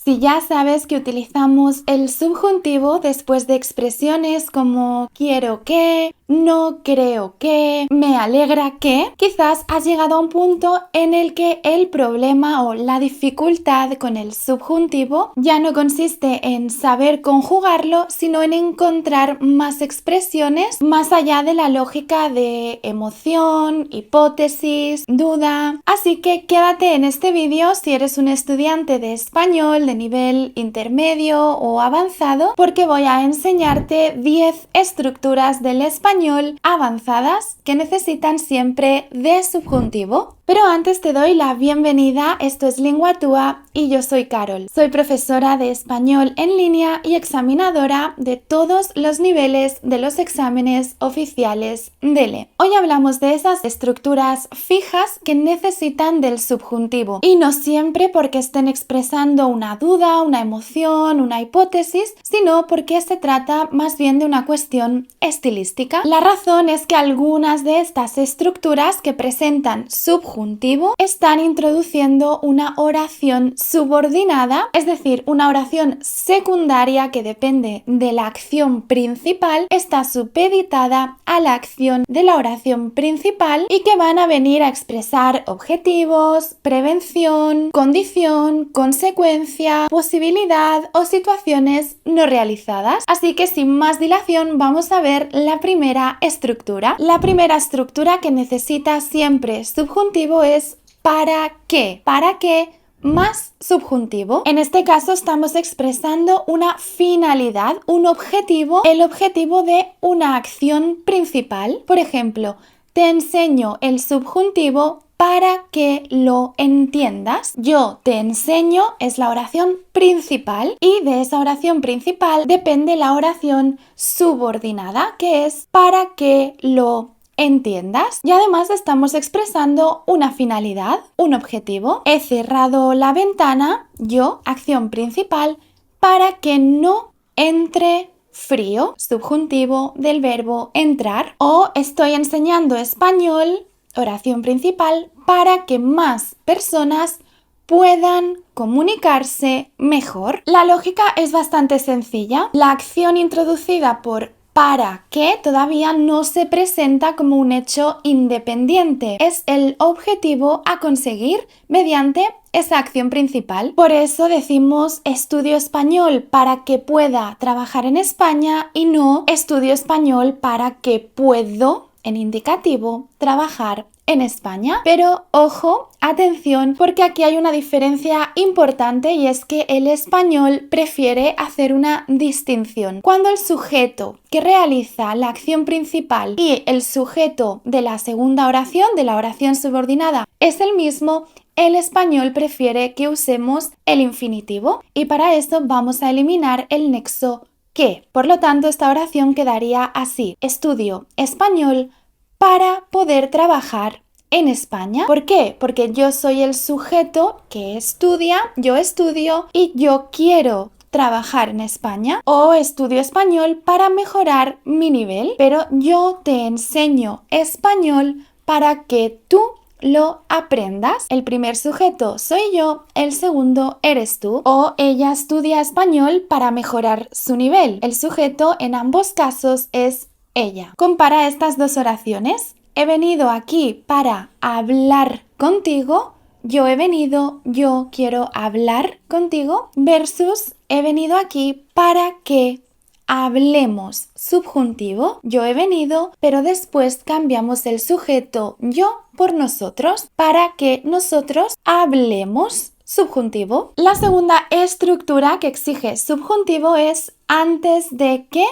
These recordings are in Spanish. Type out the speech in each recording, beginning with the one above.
Si ya sabes que utilizamos el subjuntivo después de expresiones como quiero que, no creo que, me alegra que, quizás has llegado a un punto en el que el problema o la dificultad con el subjuntivo ya no consiste en saber conjugarlo, sino en encontrar más expresiones más allá de la lógica de emoción, hipótesis, duda. Así que quédate en este vídeo si eres un estudiante de español de nivel intermedio o avanzado, porque voy a enseñarte 10 estructuras del español avanzadas que necesitan siempre de subjuntivo. Pero antes te doy la bienvenida, esto es Linguatúa y yo soy Carol. Soy profesora de español en línea y examinadora de todos los niveles de los exámenes oficiales DELE. Hoy hablamos de esas estructuras fijas que necesitan del subjuntivo y no siempre porque estén expresando una duda, una emoción, una hipótesis, sino porque se trata más bien de una cuestión estilística. La razón es que algunas de estas estructuras que presentan subjuntivo están introduciendo una oración subordinada, es decir, una oración secundaria que depende de la acción principal, está supeditada a la acción de la oración principal y que van a venir a expresar objetivos, prevención, condición, consecuencia, posibilidad o situaciones no realizadas. Así que sin más dilación vamos a ver la primera estructura. La primera estructura que necesita siempre subjuntivo es ¿para qué? ¿Para qué? Más subjuntivo. En este caso estamos expresando una finalidad, un objetivo, el objetivo de una acción principal. Por ejemplo, te enseño el subjuntivo para que lo entiendas. Yo te enseño es la oración principal y de esa oración principal depende la oración subordinada, que es para que lo entiendas. Y además estamos expresando una finalidad, un objetivo. He cerrado la ventana, yo, acción principal, para que no entre frío, subjuntivo del verbo entrar. O estoy enseñando español, oración principal, para que más personas puedan comunicarse mejor. La lógica es bastante sencilla. La acción introducida por para que todavía no se presenta como un hecho independiente. Es el objetivo a conseguir mediante esa acción principal. Por eso decimos estudio español para que pueda trabajar en España y no estudio español para que puedo, en indicativo, trabajar en España. Pero ojo, atención, porque aquí hay una diferencia importante y es que el español prefiere hacer una distinción. Cuando el sujeto que realiza la acción principal y el sujeto de la segunda oración, de la oración subordinada, es el mismo, el español prefiere que usemos el infinitivo y para eso vamos a eliminar el nexo que. Por lo tanto, esta oración quedaría así: estudio español para poder trabajar en España. ¿Por qué? Porque yo soy el sujeto que estudia, yo estudio y yo quiero trabajar en España, o estudio español para mejorar mi nivel, pero yo te enseño español para que tú lo aprendas. El primer sujeto soy yo, el segundo eres tú. O ella estudia español para mejorar su nivel. El sujeto en ambos casos es ella. Compara estas dos oraciones. He venido aquí para hablar contigo. Yo he venido, yo quiero hablar contigo. Versus he venido aquí para que hablemos, subjuntivo. Yo he venido, pero después cambiamos el sujeto yo por nosotros para que nosotros hablemos, subjuntivo. La segunda estructura que exige subjuntivo es antes de que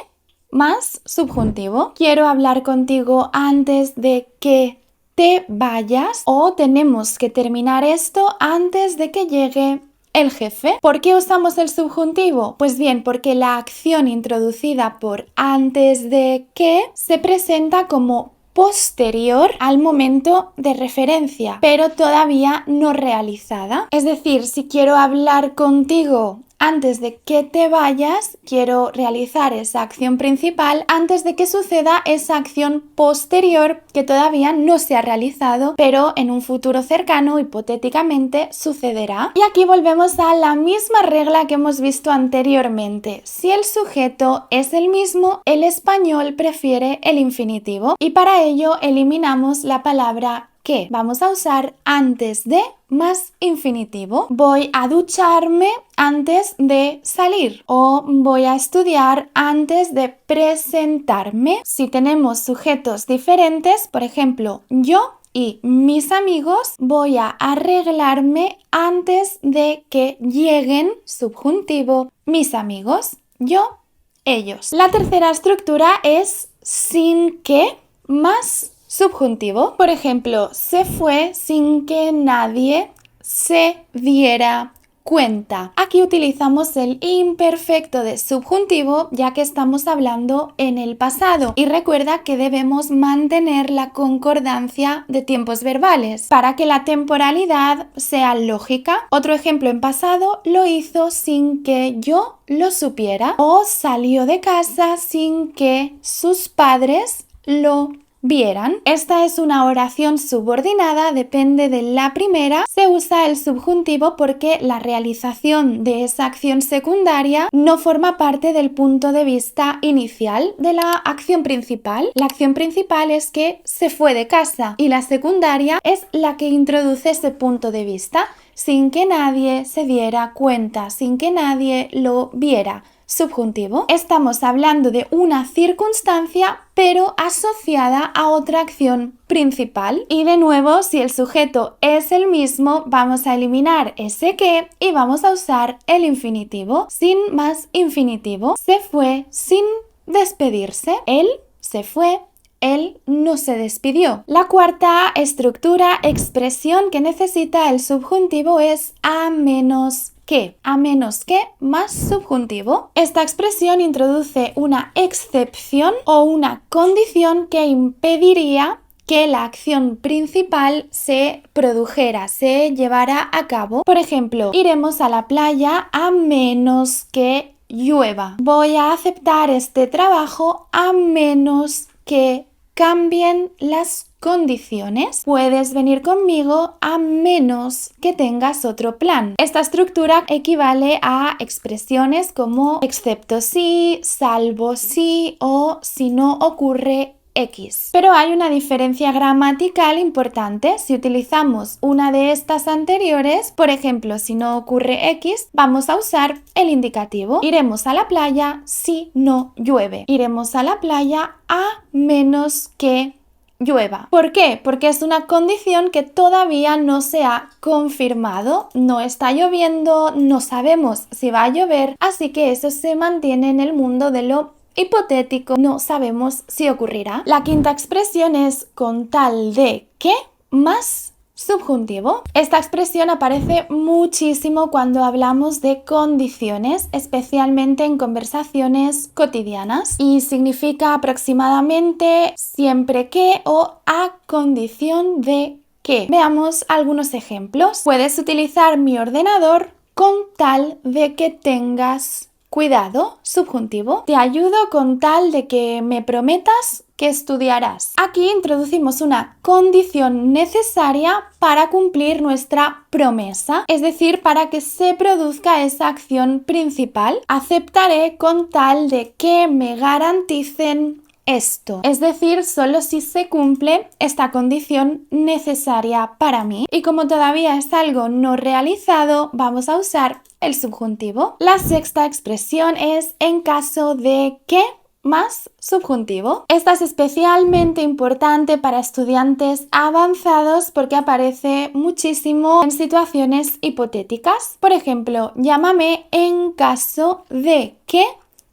más subjuntivo. Quiero hablar contigo antes de que te vayas, o tenemos que terminar esto antes de que llegue el jefe. ¿Por qué usamos el subjuntivo? Pues bien, porque la acción introducida por antes de que se presenta como posterior al momento de referencia, pero todavía no realizada. Es decir, si quiero hablar contigo antes de que te vayas, quiero realizar esa acción principal antes de que suceda esa acción posterior que todavía no se ha realizado, pero en un futuro cercano, hipotéticamente, sucederá. Y aquí volvemos a la misma regla que hemos visto anteriormente. Si el sujeto es el mismo, el español prefiere el infinitivo y para ello eliminamos la palabra que. Vamos a usar antes de más infinitivo. Voy a ducharme antes de salir o voy a estudiar antes de presentarme. Si tenemos sujetos diferentes, por ejemplo, yo y mis amigos, voy a arreglarme antes de que lleguen, subjuntivo, mis amigos, yo, ellos. La tercera estructura es sin que más subjuntivo. Por ejemplo, se fue sin que nadie se diera cuenta. Aquí utilizamos el imperfecto de subjuntivo ya que estamos hablando en el pasado y recuerda que debemos mantener la concordancia de tiempos verbales para que la temporalidad sea lógica. Otro ejemplo en pasado: lo hizo sin que yo lo supiera, o salió de casa sin que sus padres lo vieran. Esta es una oración subordinada, depende de la primera. Se usa el subjuntivo porque la realización de esa acción secundaria no forma parte del punto de vista inicial de la acción principal. La acción principal es que se fue de casa y la secundaria es la que introduce ese punto de vista, sin que nadie se diera cuenta, sin que nadie lo viera. Subjuntivo. Estamos hablando de una circunstancia pero asociada a otra acción principal. Y de nuevo, si el sujeto es el mismo, vamos a eliminar ese que y vamos a usar el infinitivo sin más infinitivo. Se fue sin despedirse. Él se fue. Él no se despidió. La cuarta estructura, expresión que necesita el subjuntivo es a menos que. A menos que más subjuntivo. Esta expresión introduce una excepción o una condición que impediría que la acción principal se produjera, se llevara a cabo. Por ejemplo, iremos a la playa a menos que llueva. Voy a aceptar este trabajo a menos que cambien las condiciones. Puedes venir conmigo a menos que tengas otro plan. Esta estructura equivale a expresiones como excepto si, salvo si o si no ocurre X. Pero hay una diferencia gramatical importante. Si utilizamos una de estas anteriores, por ejemplo, si no ocurre X, vamos a usar el indicativo. Iremos a la playa si no llueve. Iremos a la playa a menos que llueva. ¿Por qué? Porque es una condición que todavía no se ha confirmado. No está lloviendo, no sabemos si va a llover, así que eso se mantiene en el mundo de lo hipotético, no sabemos si ocurrirá. La quinta expresión es con tal de que más subjuntivo. Esta expresión aparece muchísimo cuando hablamos de condiciones, especialmente en conversaciones cotidianas, y significa aproximadamente siempre que o a condición de que. Veamos algunos ejemplos. Puedes utilizar mi ordenador con tal de que tengas cuidado, subjuntivo. Te ayudo con tal de que me prometas que estudiarás. Aquí introducimos una condición necesaria para cumplir nuestra promesa, es decir, para que se produzca esa acción principal. Aceptaré con tal de que me garanticen esto, es decir, solo si se cumple esta condición necesaria para mí. Y como todavía es algo no realizado, vamos a usar el subjuntivo. La sexta expresión es en caso de que más subjuntivo. Esta es especialmente importante para estudiantes avanzados porque aparece muchísimo en situaciones hipotéticas. Por ejemplo, llámame en caso de que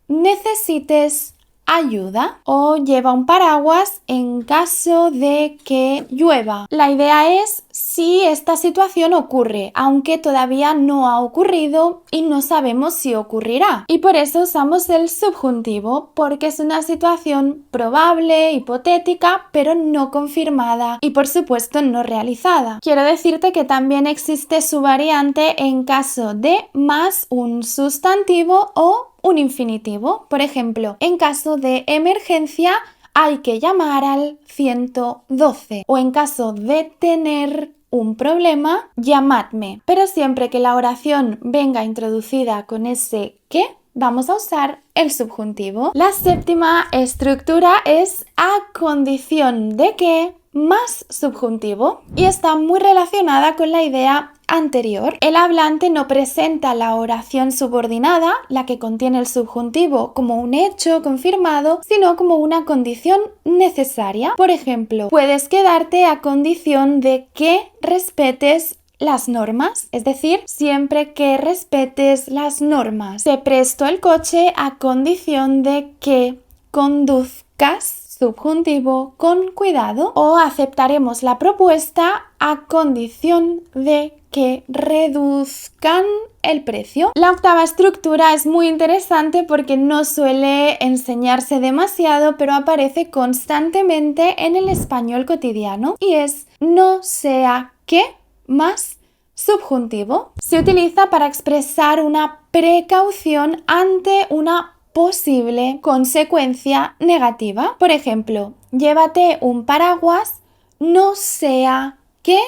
necesites ayuda, o lleva un paraguas en caso de que llueva. La idea es si esta situación ocurre, aunque todavía no ha ocurrido y no sabemos si ocurrirá. Y por eso usamos el subjuntivo, porque es una situación probable, hipotética, pero no confirmada y por supuesto no realizada. Quiero decirte que también existe su variante en caso de más un sustantivo o un infinitivo. Por ejemplo, en caso de emergencia hay que llamar al 112, o en caso de tener un problema, llamadme. Pero siempre que la oración venga introducida con ese que, vamos a usar el subjuntivo. La séptima estructura es a condición de que más subjuntivo y está muy relacionada con la idea anterior. El hablante no presenta la oración subordinada, la que contiene el subjuntivo, como un hecho confirmado, sino como una condición necesaria. Por ejemplo, puedes quedarte a condición de que respetes las normas, es decir, siempre que respetes las normas. Te presto el coche a condición de que conduzcas, subjuntivo, con cuidado, o aceptaremos la propuesta a condición de que reduzcan el precio. La octava estructura es muy interesante porque no suele enseñarse demasiado, pero aparece constantemente en el español cotidiano y es no sea que más subjuntivo. Se utiliza para expresar una precaución ante una posible consecuencia negativa. Por ejemplo, llévate un paraguas, no sea que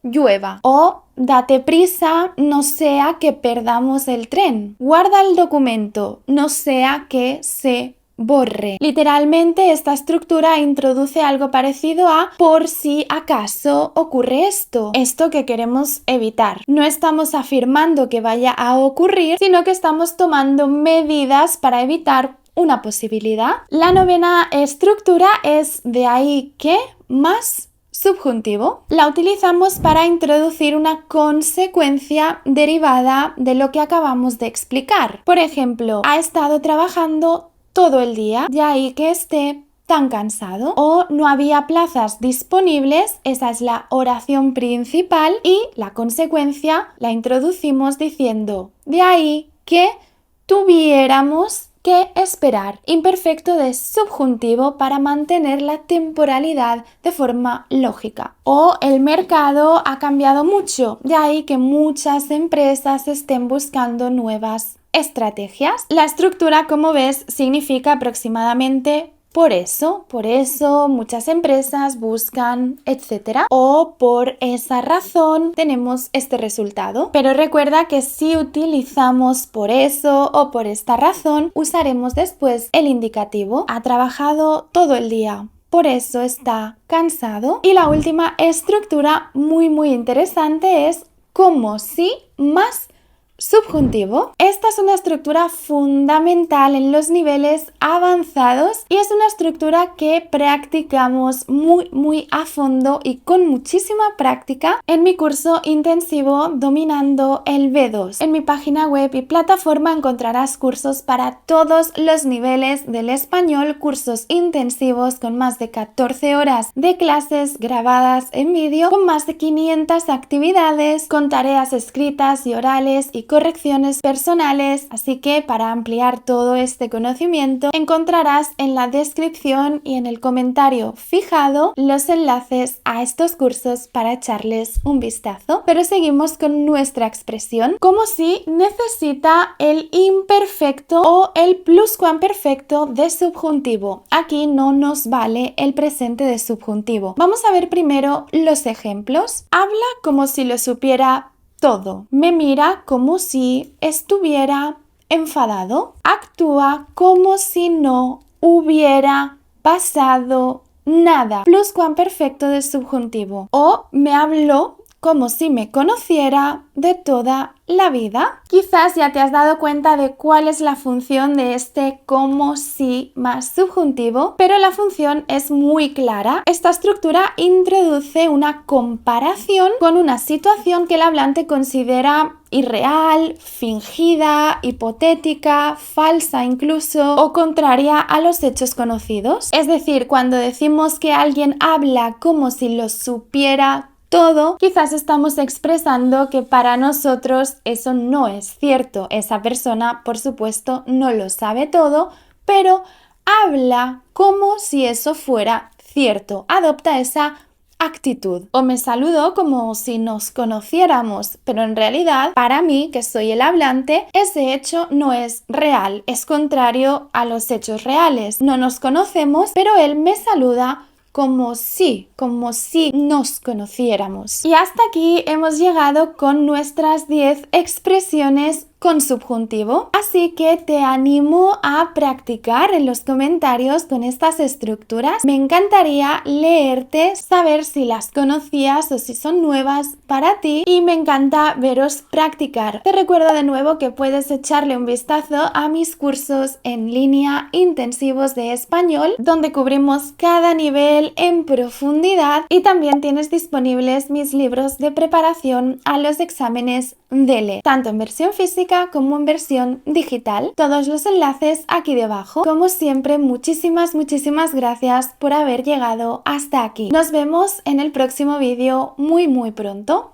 llueva, o date prisa, no sea que perdamos el tren. Guarda el documento, no sea que se borre. Literalmente esta estructura introduce algo parecido a por si acaso ocurre esto que queremos evitar. No estamos afirmando que vaya a ocurrir, sino que estamos tomando medidas para evitar una posibilidad. La novena estructura es de ahí que más subjuntivo. La utilizamos para introducir una consecuencia derivada de lo que acabamos de explicar. Por ejemplo, ha estado trabajando todo el día, de ahí que esté tan cansado, o no había plazas disponibles, esa es la oración principal y la consecuencia la introducimos diciendo de ahí que tuviéramos que esperar. Imperfecto de subjuntivo para mantener la temporalidad de forma lógica. O el mercado ha cambiado mucho, de ahí que muchas empresas estén buscando nuevas estrategias. La estructura, como ves, significa aproximadamente por eso, muchas empresas buscan, etcétera, o por esa razón tenemos este resultado. Pero recuerda que si utilizamos por eso o por esta razón, usaremos después el indicativo. Ha trabajado todo el día, por eso está cansado. Y la última estructura muy interesante es como si más subjuntivo. Esta es una estructura fundamental en los niveles avanzados y es una estructura que practicamos muy a fondo y con muchísima práctica en mi curso intensivo Dominando el B2. En mi página web y plataforma encontrarás cursos para todos los niveles del español, cursos intensivos con más de 14 horas de clases grabadas en vídeo, con más de 500 actividades, con tareas escritas y orales y correcciones personales, así que para ampliar todo este conocimiento encontrarás en la descripción y en el comentario fijado los enlaces a estos cursos para echarles un vistazo. Pero seguimos con nuestra expresión como si necesita el imperfecto o el pluscuamperfecto de subjuntivo. Aquí no nos vale el presente de subjuntivo. Vamos a ver primero los ejemplos. Habla como si lo supiera todo. Me mira como si estuviera enfadado. Actúa como si no hubiera pasado nada. Pluscuamperfecto de subjuntivo. O me habló como si me conociera de toda la vida. Quizás ya te has dado cuenta de cuál es la función de este como si más subjuntivo, pero la función es muy clara. Esta estructura introduce una comparación con una situación que el hablante considera irreal, fingida, hipotética, falsa incluso, o contraria a los hechos conocidos. Es decir, cuando decimos que alguien habla como si lo supiera todo, quizás estamos expresando que para nosotros eso no es cierto. Esa persona, por supuesto, no lo sabe todo, pero habla como si eso fuera cierto. Adopta esa actitud. O me saludo como si nos conociéramos, pero en realidad, para mí, que soy el hablante, ese hecho no es real, es contrario a los hechos reales. No nos conocemos, pero él me saluda como si nos conociéramos. Y hasta aquí hemos llegado con nuestras 10 expresiones con subjuntivo, así que te animo a practicar en los comentarios con estas estructuras. Me encantaría leerte, saber si las conocías o si son nuevas para ti, y me encanta veros practicar. Te recuerdo de nuevo que puedes echarle un vistazo a mis cursos en línea intensivos de español, donde cubrimos cada nivel en profundidad, y también tienes disponibles mis libros de preparación a los exámenes DELE, tanto en versión física como en versión digital. Todos los enlaces aquí debajo. Como siempre, muchísimas gracias por haber llegado hasta aquí. Nos vemos en el próximo vídeo muy pronto.